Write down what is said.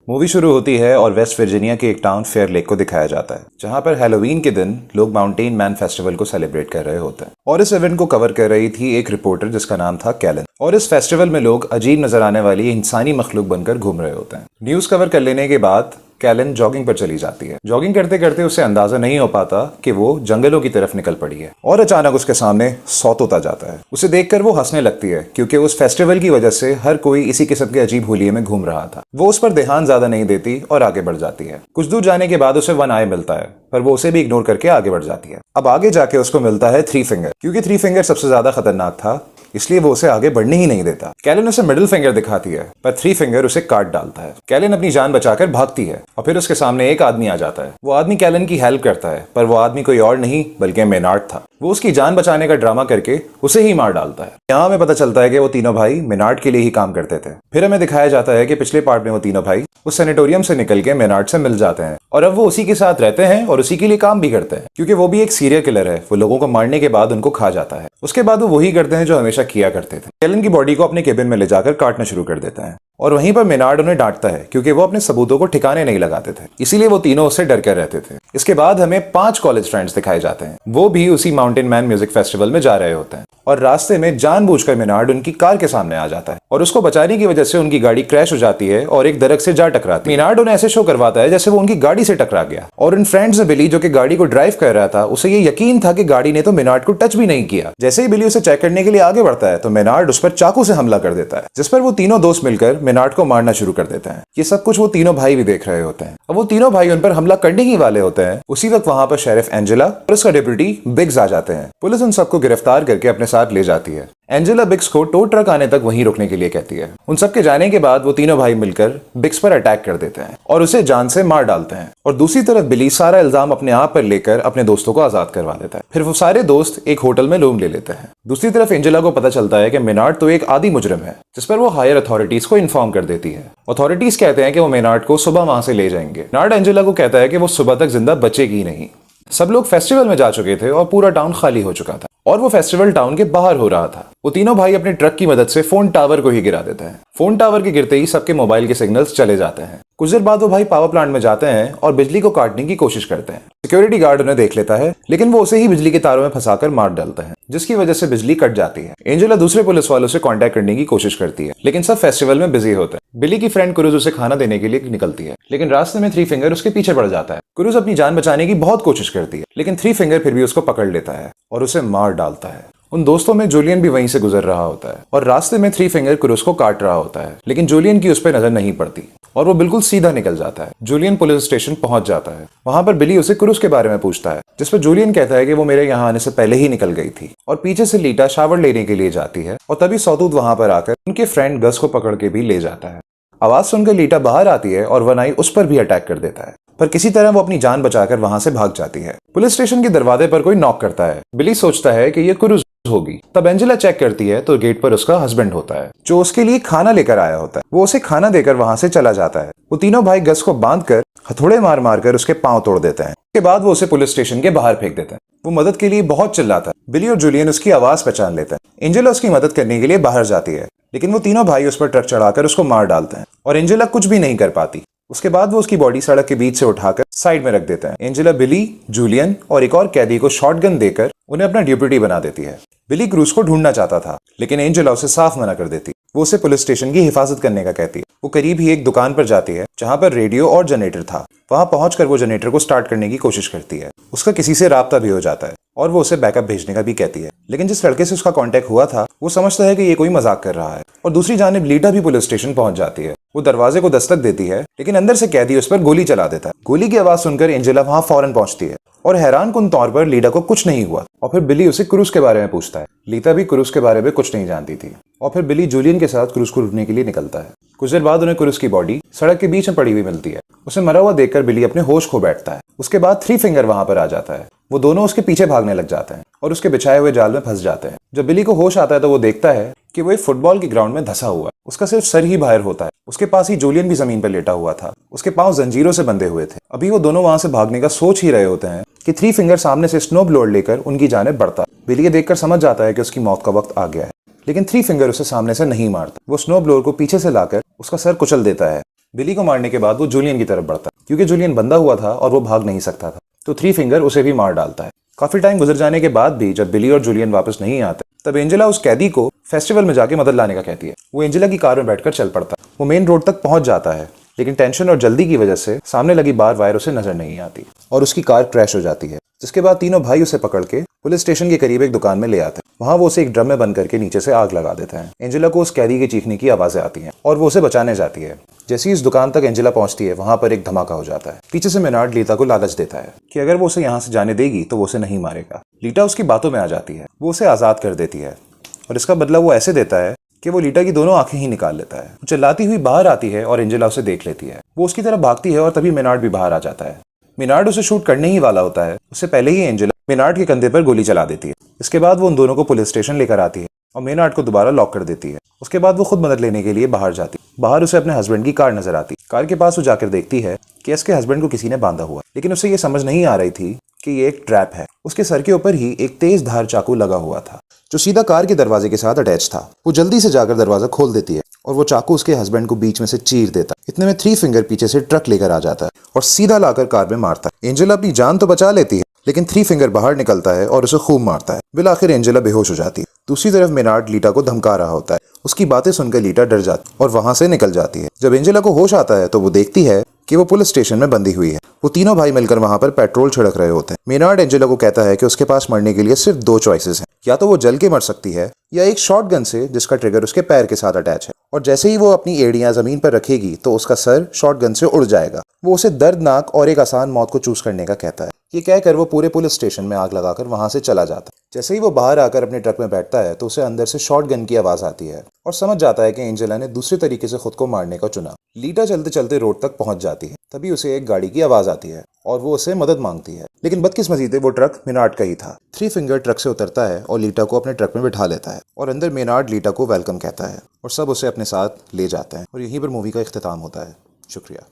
Movie शुरू होती है और वेस्ट वर्जीनिया के एक टाउन फेयर लेक को दिखाया जाता है, जहां पर हैलोवीन के दिन लोग माउंटेन मैन फेस्टिवल को सेलिब्रेट कर रहे होते हैं। और इस इवेंट को कवर कर रही थी एक रिपोर्टर जिसका नाम था कैलन। और इस फेस्टिवल में लोग अजीब नजर आने वाली इंसानी मखलूक बनकर घूम रहे होते हैं। न्यूज कवर कर लेने के बाद कैलन जॉगिंग पर चली जाती है। जॉगिंग करते करते उसे अंदाजा नहीं हो पाता कि वो जंगलों की तरफ निकल पड़ी है और अचानक उसके सामने सॉतोत आ जाता है। उसे देखकर वो हंसने लगती है क्योंकि उस फेस्टिवल की वजह से हर कोई इसी किस्म के अजीब हुलिये में घूम रहा था। वो उस पर ध्यान ज्यादा नहीं देती और आगे बढ़ जाती है। कुछ दूर जाने के बाद उसे वन आई मिलता है, पर वो उसे भी इग्नोर करके आगे बढ़ जाती है। अब आगे जाके उसको मिलता है थ्री फिंगर। क्योंकि थ्री फिंगर सबसे ज्यादा खतरनाक था, इसलिए वो उसे आगे बढ़ने ही नहीं देता। कैलन उसे मिडिल फिंगर दिखाती है, पर थ्री फिंगर उसे काट डालता है। कैलन अपनी जान बचाकर भागती है और फिर उसके सामने एक आदमी आ जाता है। वो आदमी कैलन की हेल्प करता है, पर वो आदमी कोई और नहीं बल्कि मेनार्ड था। वो उसकी जान बचाने का ड्रामा करके उसे ही मार डालता है। यहाँ हमें पता चलता है कि वो तीनों भाई मेनार्ड के लिए ही काम करते थे। फिर हमें दिखाया जाता है कि पिछले पार्ट में वो तीनों भाई उस सैनिटोरियम से निकल के मेनार्ड से मिल जाते हैं और अब वो उसी के साथ रहते हैं और उसी के लिए काम भी करते हैं, क्योंकि वो भी एक सीरियल किलर है। वो लोगों को मारने के बाद उनको खा जाता है। उसके बाद वो वही करते हैं जो हमेशा किया करते थे। कैलन की बॉडी को अपने केबिन में ले जाकर काटना शुरू कर देता है और वहीं पर मेनार्ड उन्हें डांटता है क्योंकि वो अपने सबूतों को ठिकाने नहीं लगाते थे। इसीलिए वो तीनों उससे डर कर रहते थे। इसके बाद हमें 5 कॉलेज फ्रेंड्स दिखाए जाते हैं। वो भी उसी माउंटेन मैन म्यूजिक फेस्टिवल में जा रहे होते हैं और रास्ते में जानबूझकर मेनार्ड उनकी कार के सामने आ जाता है और उसको बचाने की वजह से उनकी गाड़ी क्रैश हो जाती है और एक दरख्त से जा टकराती है। मेनार्ड उन्हें ऐसे शो करवाता है जैसे वो उनकी गाड़ी से टकरा गया और उन फ्रेंड्स ने बिली, जो कि गाड़ी को ड्राइव कर रहा था, उसे ये यकीन था कि गाड़ी ने तो मेनार्ड को टच भी नहीं किया। जैसे ही बिली उसे चेक करने के लिए आगे बढ़ता है तो मेनार्ड उस पर चाकू से हमला कर देता है, जिस पर वो तीनों दोस्त मिलकर मेनार्ड को मारना शुरू कर देते हैं। ये सब कुछ वो तीनों भाई भी देख रहे होते हैं। अब वो तीनों भाई उन पर हमला करने ही वाले होते हैं। उसी वक्त वहां पर शेरिफ एंजेला और उसका डिप्टी बिग्स आ जाते हैं। पुलिस उन सबको गिरफ्तार करके अपने साथ ले जाती है। एंजेला बिग्स को टो ट्रक आने तक वहीं रुकने के लिए कहती है। उन सबके जाने के बाद वो तीनों भाई मिलकर बिग्स पर अटैक कर देते हैं और उसे जान से मार डालते हैं। और दूसरी तरफ बिली सारा इल्जाम अपने आप पर लेकर अपने दोस्तों को आजाद करवा देता है। फिर वो सारे दोस्त एक होटल में रूम ले लेते हैं। दूसरी तरफ एंजेला को पता चलता है कि मेनार्ड तो एक आदी मुजरिम है, जिस पर वो हायर अथॉरिटीज को इन्फॉर्म कर देती है। अथॉरिटीज कहते हैं कि वो मेनार्ड को सुबह वहां से ले जाएंगे। मेनार्ड एंजेला को कहता है कि वो सुबह तक जिंदा बचेगी नहीं। सब लोग फेस्टिवल में जा चुके थे और पूरा टाउन खाली हो चुका था और वो फेस्टिवल टाउन के बाहर हो रहा था। वो तीनों भाई अपने ट्रक की मदद से फोन टावर को ही गिरा देते हैं। फोन टावर के गिरते ही सबके मोबाइल के सिग्नल्स चले जाते हैं। कुछ देर बाद वो भाई पावर प्लांट में जाते हैं और बिजली को काटने की कोशिश करते हैं। सिक्योरिटी गार्ड उन्हें देख लेता है, लेकिन वो उसे ही बिजली के तारों में फंसाकर मार डालता है, जिसकी वजह से बिजली कट जाती है। एंजेला दूसरे पुलिस वालों से कांटेक्ट करने की कोशिश करती है, लेकिन सब फेस्टिवल में बिजी होते हैं। बिली की फ्रेंड क्रूज उसे खाना देने के लिए निकलती है, लेकिन रास्ते में थ्री फिंगर उसके पीछे पड़ जाता है। क्रूज अपनी जान बचाने की बहुत कोशिश करती है, लेकिन थ्री फिंगर फिर भी उसको पकड़ लेता है और उसे मार डालता है। उन दोस्तों में जूलियन भी वहीं से गुजर रहा होता है और रास्ते में थ्री फिंगर क्रूज को काट रहा होता है, लेकिन जूलियन की उस पर नजर नहीं पड़ती और वो बिल्कुल सीधा निकल जाता है। जूलियन पुलिस स्टेशन पहुंच जाता है। वहां पर बिली उसे क्रूज के बारे में पूछता है, जिस पर जूलियन कहता है कि वो मेरे यहाँ आने से पहले ही निकल गई थी। और पीछे से लीटा शावर लेने के लिए जाती है और तभी सौतूत वहां पर आकर उनके फ्रेंड गस को पकड़ के भी ले जाता है। आवाज सुनकर लीटा बाहर आती है और वन आई उस पर भी अटैक कर देता है, पर किसी तरह वो अपनी जान बचाकर वहां से भाग जाती है। पुलिस स्टेशन के दरवाजे पर कोई नॉक करता है। बिली सोचता है कि ये क्रूज होगी। तब एंजेला चेक करती है तो गेट पर उसका हस्बैंड होता है, जो उसके लिए खाना लेकर आया होता है। वो उसे खाना देकर वहां से चला जाता है। वो तीनों भाई गस को बांधकर हथौड़े मार मार कर उसके पांव तोड़ देते हैं। उसके बाद वो उसे पुलिस स्टेशन के बाहर फेंक देते हैं। वो मदद के लिए बहुत चिल्लाता है। बिली और जूलियन उसकी आवाज पहचान लेते हैं। एंजेला उसकी मदद करने के लिए बाहर जाती है, लेकिन वो तीनों भाई उस पर ट्रक चढ़ाकर उसको मार डालते हैं और एंजेला कुछ भी नहीं कर पाती। उसके बाद वो उसकी बॉडी सड़क के बीच से उठाकर साइड में रख देते हैं। एंजेला बिली, जूलियन और एक और कैदी को शॉटगन देकर उन्हें अपना डिप्टी बना देती है। बिली क्रूज को ढूंढना चाहता था, लेकिन एंजेला उसे साफ मना कर देती। वो उसे पुलिस स्टेशन की हिफाजत करने का कहती है। वो करीब ही एक दुकान पर जाती है जहां पर रेडियो और जनरेटर था। वहां पहुंचकर वो जनरेटर को स्टार्ट करने की कोशिश करती है। उसका किसी से राब्ता भी हो जाता है और वो उसे बैकअप भेजने का भी कहती है, लेकिन जिस लड़के से उसका कांटेक्ट हुआ था वो समझता है कि ये कोई मजाक कर रहा है। और दूसरी जानिब लीटा भी पुलिस स्टेशन पहुंच जाती है। वो दरवाजे को दस्तक देती है, लेकिन अंदर से कैदी उस पर गोली चला देता है। गोली की आवाज सुनकर एंजेला वहां फौरन पहुंचती है और हैरान कुन तौर पर लीटा को कुछ नहीं हुआ। और फिर बिली उसे क्रूज के बारे में पूछता है। लीटा भी क्रूज के बारे में कुछ नहीं जानती थी। और फिर बिली जूलियन के साथ क्रूज को ढूंढने के लिए निकलता है। कुछ देर बाद उन्हें क्रूज की बॉडी सड़क के बीच में पड़ी हुई मिलती है। उसे मरा हुआ देखकर बिली अपने होश खो बैठता है। उसके बाद थ्री फिंगर वहां पर आ जाता है। वो दोनों उसके पीछे भागने लग जाते हैं और उसके बिछाए हुए जाल में फंस जाते हैं। जब बिली को होश आता है तो वो देखता है कि वो एक फुटबॉल की ग्राउंड में धंसा हुआ है। उसका सिर्फ सर ही बाहर होता है। उसके पास ही जूलियन भी जमीन पर लेटा हुआ था। उसके पांव जंजीरों से बंधे हुए थे। अभी वो दोनों वहां से भागने का सोच ही रहे होते हैं कि थ्री फिंगर सामने से स्नो ब्लोअर लेकर उनकी जानिब बढ़ता। बिली ये देखकर समझ जाता है कि उसकी मौत का वक्त आ गया है, लेकिन थ्री फिंगर उसे सामने से नहीं मारता। वो स्नो ब्लोअर को पीछे से लाकर उसका सर कुचल देता है। बिली को मारने के बाद वो जूलियन की तरफ बढ़ता है क्योंकि जूलियन बंधा हुआ था और वो भाग नहीं सकता था, तो थ्री फिंगर उसे भी मार डालता है। काफी टाइम गुजर जाने के बाद भी जब बिली और जूलियन वापस नहीं आते तब एंजेला उस कैदी को फेस्टिवल में जाके मदद लाने का कहती है। वो एंजेला की कार में बैठकर चल पड़ता है। वो मेन रोड तक पहुंच जाता है, लेकिन टेंशन और जल्दी की वजह से सामने लगी बार वायर उसे नजर नहीं आती और उसकी कार क्रैश हो जाती है। जिसके बाद तीनों भाई उसे पकड़ के पुलिस स्टेशन के करीब एक दुकान में ले आते हैं। वहां वो उसे एक ड्रम में बंद करके नीचे से आग लगा देते हैं। एंजेला को उस कैदी के चीखने की आवाजें आती हैं और वो उसे बचाने जाती है। जैसे ही इस दुकान तक एंजेला पहुंचती है वहां पर एक धमाका हो जाता है। पीछे से मेनार्ड लीटा को लालच देता है कि अगर वो उसे यहाँ से जाने देगी तो वो उसे नहीं मारेगा। लीटा उसकी बातों में आ जाती है, वो उसे आजाद कर देती है और इसका बदला वो ऐसे देता है कि वो लीटा की दोनों आंखें ही निकाल लेता है। वो चिल्लाती हुई बाहर आती है और एंजेला उसे देख लेती है। वो उसकी तरफ भागती है और तभी मेनार्ड भी बाहर आ जाता है। मेनार्ड उसे शूट करने ही वाला होता है, उससे पहले ही एंजेला मेनार्ड के कंधे पर गोली चला देती है। इसके बाद वो उन दोनों को पुलिस स्टेशन लेकर आती है और मेनार्ड को दोबारा लॉक कर देती है। उसके बाद वो खुद मदद लेने के लिए बाहर जाती है। बाहर उसे अपने हस्बैंड की कार नजर आती है। कार के पास वो जाकर देखती है कि इसके हस्बैंड को किसी ने बांधा हुआ, लेकिन उसे ये समझ नहीं आ रही थी कि ये एक ट्रैप है। उसके सर के ऊपर ही एक तेज धार चाकू लगा हुआ था जो सीधा कार के दरवाजे के साथ अटैच था। वो जल्दी से जाकर दरवाजा खोल देती है और वो चाकू उसके हस्बैंड को बीच में से चीर देता है। इतने में थ्री फिंगर पीछे से ट्रक लेकर आ जाता है और सीधा लाकर कार में मारता है। एंजेला अपनी जान तो बचा लेती है, लेकिन थ्री फिंगर बाहर निकलता है और उसे खूब मारता है। बिल आखिर एंजेला बेहोश हो जाती है। दूसरी तरफ मेनार्ड लीटा को धमका रहा होता है। उसकी बातें सुनकर लीटा डर जाती और वहां से निकल जाती है। जब एंजेला को होश आता है तो वो देखती है कि वो पुलिस स्टेशन में बंधी हुई है। वो तीनों भाई मिलकर वहां पर पेट्रोल छिड़क रहे होते हैं। मेनार्ड एंजेला को कहता है कि उसके पास मरने के लिए सिर्फ दो चॉइसेस हैं, या तो वो जल के मर सकती है या एक शॉट गन से जिसका ट्रिगर उसके पैर के साथ अटैच है, और जैसे ही वो अपनी एड़ियां जमीन पर रखेगी तो उसका सर शॉट गन से उड़ जाएगा। वो उसे दर्दनाक और एक आसान मौत को चूज करने का कहता है। ये कहकर वो पूरे पुलिस स्टेशन में आग लगाकर वहां से चला जाता है। जैसे ही वो बाहर आकर अपने ट्रक में बैठता है तो उसे अंदर से शॉट गन की आवाज आती है और समझ जाता है कि एंजेला ने दूसरे तरीके से खुद को मारने का चुना। लीटा चलते चलते रोड तक पहुंच जाती है। तभी उसे एक गाड़ी की आवाज आती है और वो उसे मदद मांगती है, लेकिन बदकिस्मती से वो ट्रक मेनार्ड का ही था। थ्री फिंगर ट्रक से उतरता है और लीटा को अपने ट्रक में बिठा लेता है और अंदर मेनार्ड लीटा को वेलकम कहता है और सब उसे अपने साथ ले जाते हैं और यहीं पर मूवी का इख्तिताम होता है। शुक्रिया।